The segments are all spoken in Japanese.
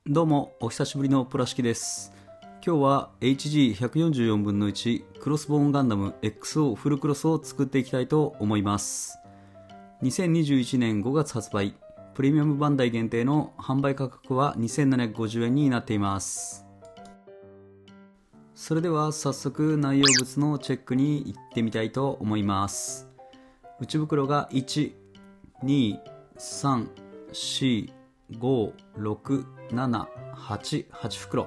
どうもお久しぶりのプラシキです。今日は HG144 分の1クロスボーンガンダム XO フルクロスを作っていきたいと思います。2021年5月発売、プレミアムバンダイ限定の販売価格は2750円になっています。それでは早速内容物のチェックに行ってみたいと思います。内袋が1、2、3、4、5、6、7、8袋。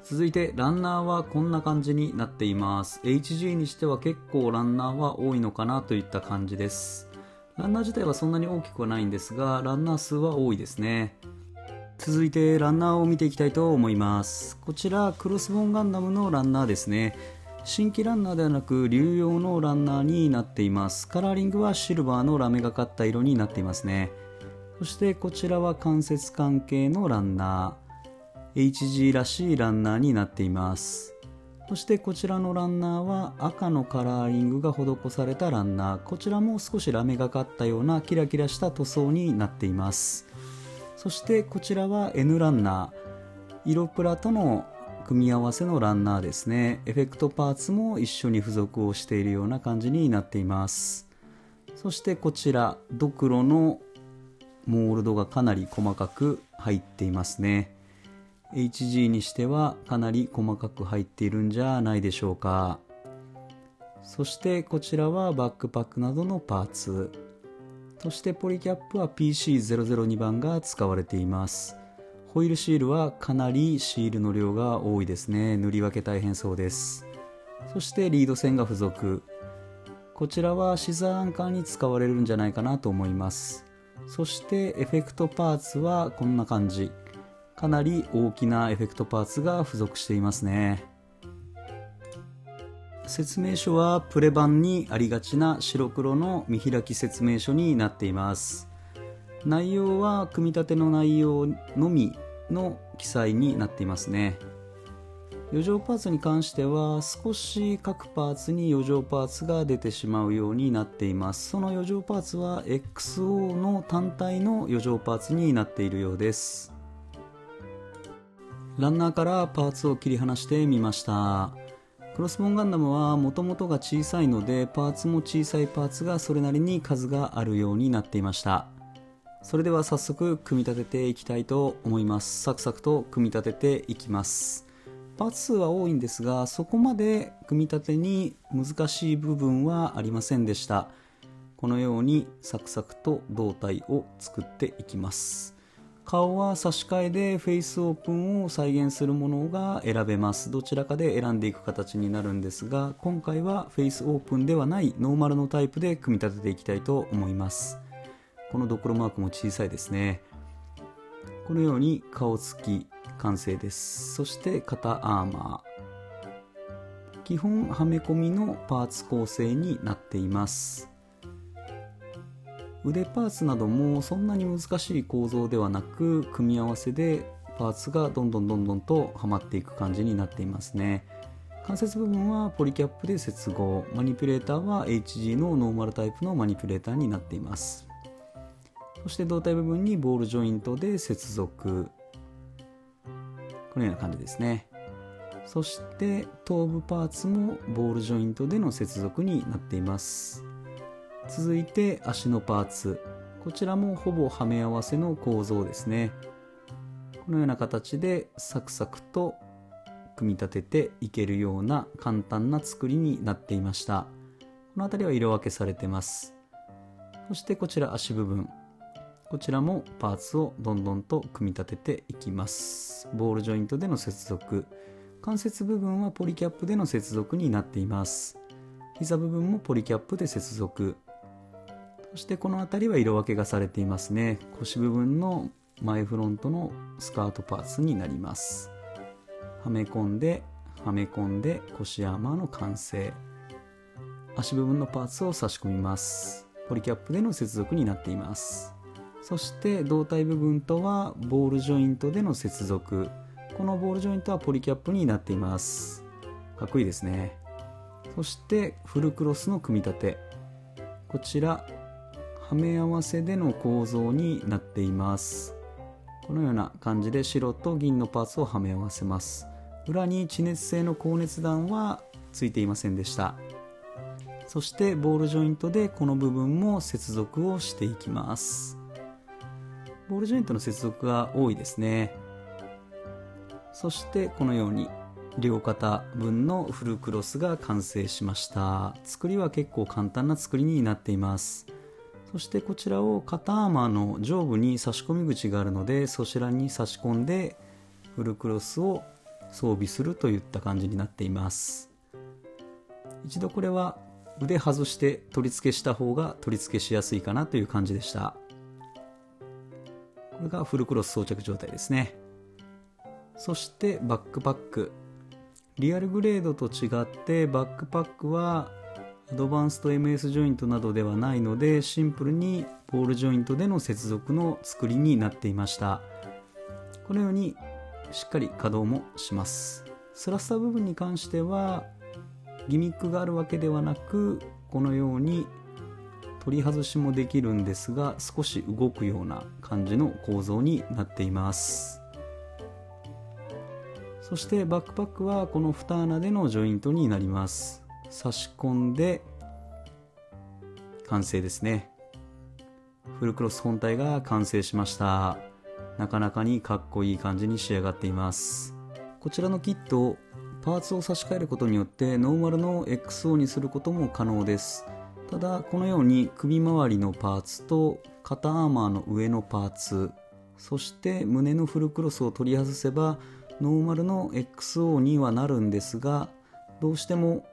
続いてランナーはこんな感じになっています。 HG にしては結構ランナーは多いのかなといった感じです。ランナー自体はそんなに大きくはないんですが、ランナー数は多いですね。続いてランナーを見ていきたいと思います。こちらクロスボーンガンダムのランナーですね。新規ランナーではなく流用のランナーになっています。カラーリングはシルバーのラメがかった色になっていますね。そしてこちらは関節関係のランナー、 HG らしいランナーになっています。そしてこちらのランナーは赤のカラーリングが施されたランナー、こちらも少しラメがかったようなキラキラした塗装になっています。そしてこちらは N ランナー、色プラとの組み合わせのランナーですね。エフェクトパーツも一緒に付属をしているような感じになっています。そしてこちらドクロのモールドがかなり細かく入っていますね。 HG にしてはかなり細かく入っているんじゃないでしょうか。そしてこちらはバックパックなどのパーツ、そしてポリキャップは PC002 番が使われています。ホイールシールはかなりシールの量が多いですね。塗り分け大変そうです。そしてリード線が付属、こちらはシザーアンカーに使われるんじゃないかなと思います。そしてエフェクトパーツはこんな感じ、かなり大きなエフェクトパーツが付属していますね。説明書はプレ版にありがちな白黒の見開き説明書になっています。内容は組み立ての内容のみの記載になっていますね。余剰パーツに関しては少し各パーツに余剰パーツが出てしまうようになっています。その余剰パーツは XO の単体の余剰パーツになっているようです。ランナーからパーツを切り離してみました。クロスボーンガンダムはもともとが小さいのでパーツも小さいパーツがそれなりに数があるようになっていました。それでは早速組み立てていきたいと思います。サクサクと組み立てていきます。パーツ数は多いんですが、そこまで組み立てに難しい部分はありませんでした。このようにサクサクと胴体を作っていきます。顔は差し替えでフェイスオープンを再現するものが選べます。どちらかで選んでいく形になるんですが、今回はフェイスオープンではないノーマルのタイプで組み立てていきたいと思います。このドクロマークも小さいですね。このように顔つき完成です。そして肩アーマー、基本はめ込みのパーツ構成になっています。腕パーツなどもそんなに難しい構造ではなく、組み合わせでパーツがどんどんとはまっていく感じになっていますね。関節部分はポリキャップで接合、マニピュレーターは HG のノーマルタイプのマニピュレーターになっています。そして胴体部分にボールジョイントで接続、このような感じですね。そして頭部パーツもボールジョイントでの接続になっています。続いて足のパーツ、こちらもほぼはめ合わせの構造ですね。このような形でサクサクと組み立てていけるような簡単な作りになっていました。この辺りは色分けされてます。そしてこちら足部分、こちらもパーツをどんどんと組み立てていきます。ボールジョイントでの接続、関節部分はポリキャップでの接続になっています。膝部分もポリキャップで接続、そしてこの辺りは色分けがされていますね。腰部分の前フロントのスカートパーツになります。はめ込んで腰アーマーの完成。足部分のパーツを差し込みます。ポリキャップでの接続になっています。そして胴体部分とはボールジョイントでの接続、このボールジョイントはポリキャップになっています。かっこいいですね。そしてフルクロスの組み立て、こちらはめ合わせでの構造になっています。このような感じで白と銀のパーツをはめ合わせます。裏に地熱製の高熱弾はついていませんでした。そしてボールジョイントでこの部分も接続をしていきます。ボールジョイントの接続が多いですね。そしてこのように両肩分のフルクロスが完成しました。作りは結構簡単な作りになっています。そしてこちらを肩アーマーの上部に差し込み口があるので、そちらに差し込んでフルクロスを装備するといった感じになっています。一度これは腕外して取り付けした方が取り付けしやすいかなという感じでした。これがフルクロス装着状態ですね。そしてバックパック、リアルグレードと違ってバックパックはアドバンスト MS ジョイントなどではないので、シンプルにボールジョイントでの接続の作りになっていました。このようにしっかり稼働もします。スラスター部分に関してはギミックがあるわけではなく、このように取り外しもできるんですが、少し動くような感じの構造になっています。そしてバックパックはこの2穴でのジョイントになります。差し込んで完成ですね。フルクロス本体が完成しました。なかなかにかっこいい感じに仕上がっています。こちらのキット、パーツを差し替えることによってノーマルの XO にすることも可能です。ただこのように首周りのパーツと肩アーマーの上のパーツ、そして胸のフルクロスを取り外せばノーマルの XO にはなるんですが、どうしても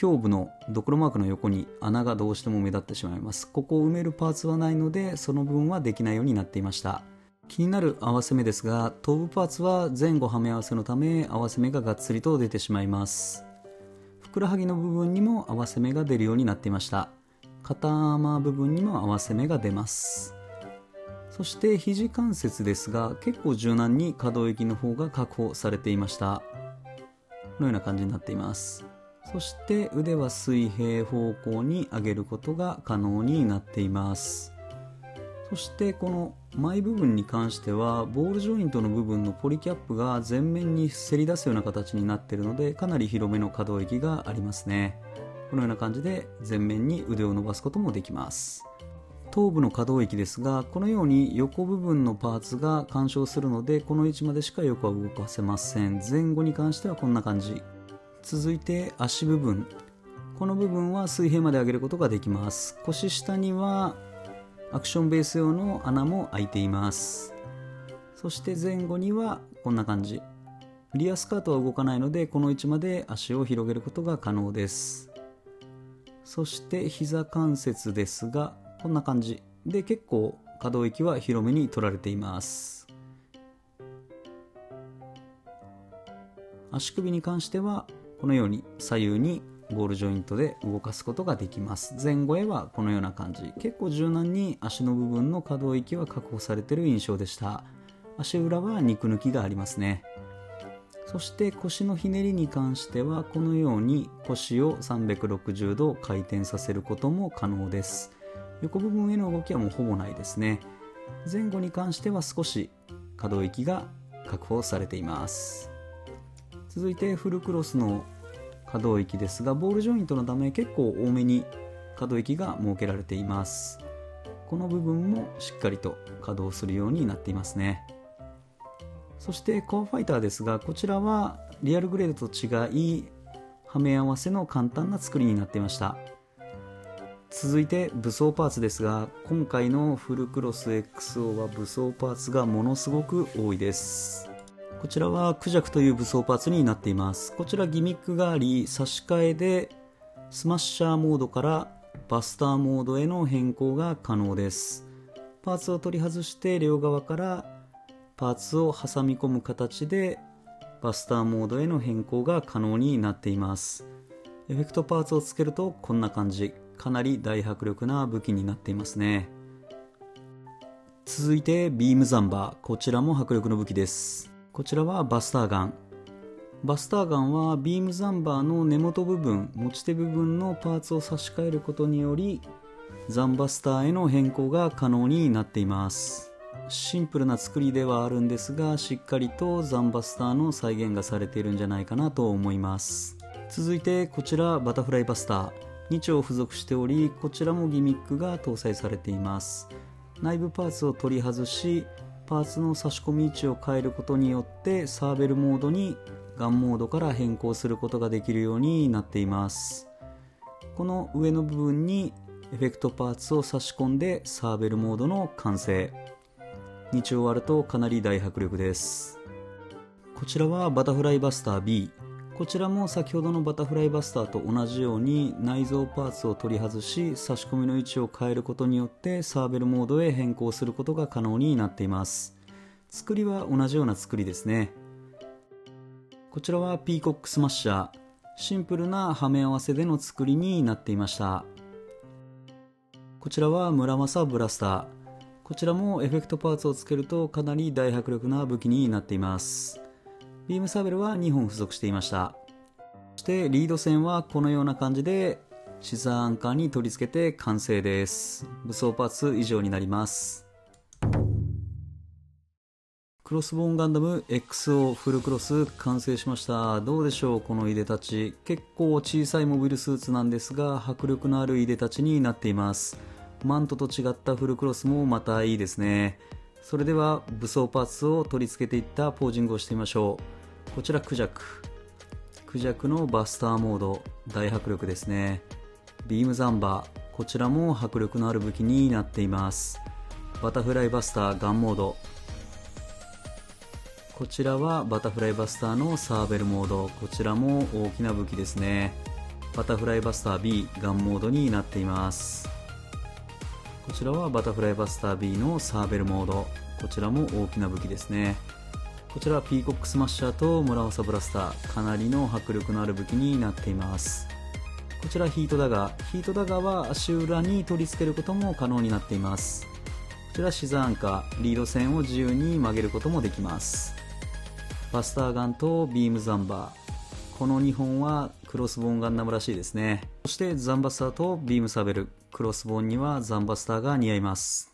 胸部のドクロマークの横に穴がどうしても目立ってしまいます。ここを埋めるパーツはないので、その分はできないようになっていました。気になる合わせ目ですが、頭部パーツは前後はめ合わせのため合わせ目ががっつりと出てしまいます。ふくらはぎの部分にも合わせ目が出るようになっていました。肩アーマー部分にも合わせ目が出ます。そして肘関節ですが、結構柔軟に可動域の方が確保されていました。このような感じになっています。そして腕は水平方向に上げることが可能になっています。そしてこの前部分に関してはボールジョイントの部分のポリキャップが前面にせり出すような形になっているので、かなり広めの可動域がありますね。このような感じで前面に腕を伸ばすこともできます。頭部の可動域ですが、このように横部分のパーツが干渉するので、この位置までしか横は動かせません。前後に関してはこんな感じ。続いて足部分、この部分は水平まで上げることができます。腰下にはアクションベース用の穴も開いています。そして前後にはこんな感じ。リアスカートは動かないので、この位置まで足を広げることが可能です。そして膝関節ですが、こんな感じで結構可動域は広めに取られています。足首に関してはこのように左右にボールジョイントで動かすことができます。前後へはこのような感じ。結構柔軟に足の部分の可動域は確保されている印象でした。足裏は肉抜きがありますね。そして腰のひねりに関してはこのように腰を360度回転させることも可能です。横部分への動きはもうほぼないですね。前後に関しては少し可動域が確保されています。続いてフルクロスの可動域ですが、ボールジョイントのため結構多めに可動域が設けられています。この部分もしっかりと稼働するようになっていますね。そしてコアファイターですが、こちらはリアルグレードと違いはめ合わせの簡単な作りになっていました。続いて武装パーツですが、今回のフルクロス XO は武装パーツがものすごく多いです。こちらはクジャクという武装パーツになっています。こちらギミックがあり、差し替えでスマッシャーモードからバスターモードへの変更が可能です。パーツを取り外して両側からパーツを挟み込む形でバスターモードへの変更が可能になっています。エフェクトパーツをつけるとこんな感じ。かなり大迫力な武器になっていますね。続いてビームザンバー、こちらも迫力の武器です。こちらはバスターガン。バスターガンはビームザンバーの根元部分、持ち手部分のパーツを差し替えることによりザンバスターへの変更が可能になっています。シンプルな作りではあるんですが、しっかりとザンバスターの再現がされているんじゃないかなと思います。続いてこちらバタフライバスター、2丁付属しており、こちらもギミックが搭載されています。内部パーツを取り外し、パーツの差し込み位置を変えることによってサーベルモードにガンモードから変更することができるようになっています。この上の部分にエフェクトパーツを差し込んでサーベルモードの完成。2丁あるとかなり大迫力です。こちらはバタフライバスター B。 こちらも先ほどのバタフライバスターと同じように内蔵パーツを取り外し、差し込みの位置を変えることによってサーベルモードへ変更することが可能になっています。作りは同じような作りですね。こちらはピーコックスマッシャー。シンプルなはめ合わせでの作りになっていました。こちらは村正ブラスター。こちらもエフェクトパーツをつけるとかなり大迫力な武器になっています。ビームサーベルは2本付属していました。そしてリード線はこのような感じでシザーアンカーに取り付けて完成です。武装パーツ以上になります。クロスボーンガンダム XO フルクロス完成しました。どうでしょう、このいでたち。結構小さいモビルスーツなんですが、迫力のあるいでたちになっています。マントと違ったフルクロスもまたいいですね。それでは武装パーツを取り付けていったポージングをしてみましょう。こちらクジャクのバスターモード、大迫力ですね。ビームザンバー、こちらも迫力のある武器になっています。バタフライバスターガンモード、こちらはバタフライバスターのサーベルモード、こちらも大きな武器ですね。バタフライバスター B ガンモードになっています。こちらはバタフライバスター B のサーベルモード、こちらも大きな武器ですね。こちらはピーコックスマッシャーと村長ブラスター、かなりの迫力のある武器になっています。こちらヒートダガーは足裏に取り付けることも可能になっています。こちらシザーアンカー、リード線を自由に曲げることもできます。バスターガンとビームザンバー、この2本はクロスボーンガンダムらしいですね。そしてザンバスターとビームサーベル、クロスボーンにはザンバスターが似合います。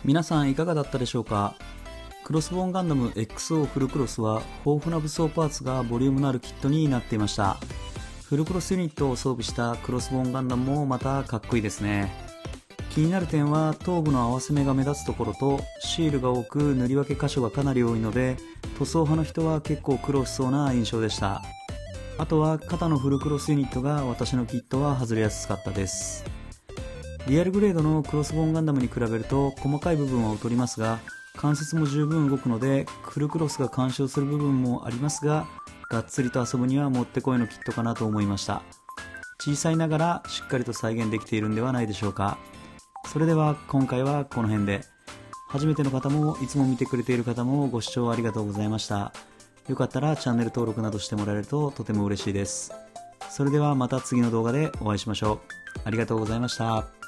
皆さんいかがだったでしょうか。クロスボーンガンダム XO フルクロスは豊富な武装パーツがボリュームのあるキットになっていました。フルクロスユニットを装備したクロスボーンガンダムもまたかっこいいですね。気になる点は頭部の合わせ目が目立つところとシールが多く塗り分け箇所がかなり多いので、塗装派の人は結構苦労しそうな印象でした。あとは肩のフルクロスユニットが私のキットは外れやすかったです。リアルグレードのクロスボーンガンダムに比べると細かい部分は劣りますが、関節も十分動くのでフルクロスが干渉する部分もありますが、がっつりと遊ぶにはもってこいのキットかなと思いました。小さいながらしっかりと再現できているんではないでしょうか。それでは今回はこの辺で。初めての方もいつも見てくれている方もご視聴ありがとうございました。よかったらチャンネル登録などしてもらえるととても嬉しいです。それではまた次の動画でお会いしましょう。ありがとうございました。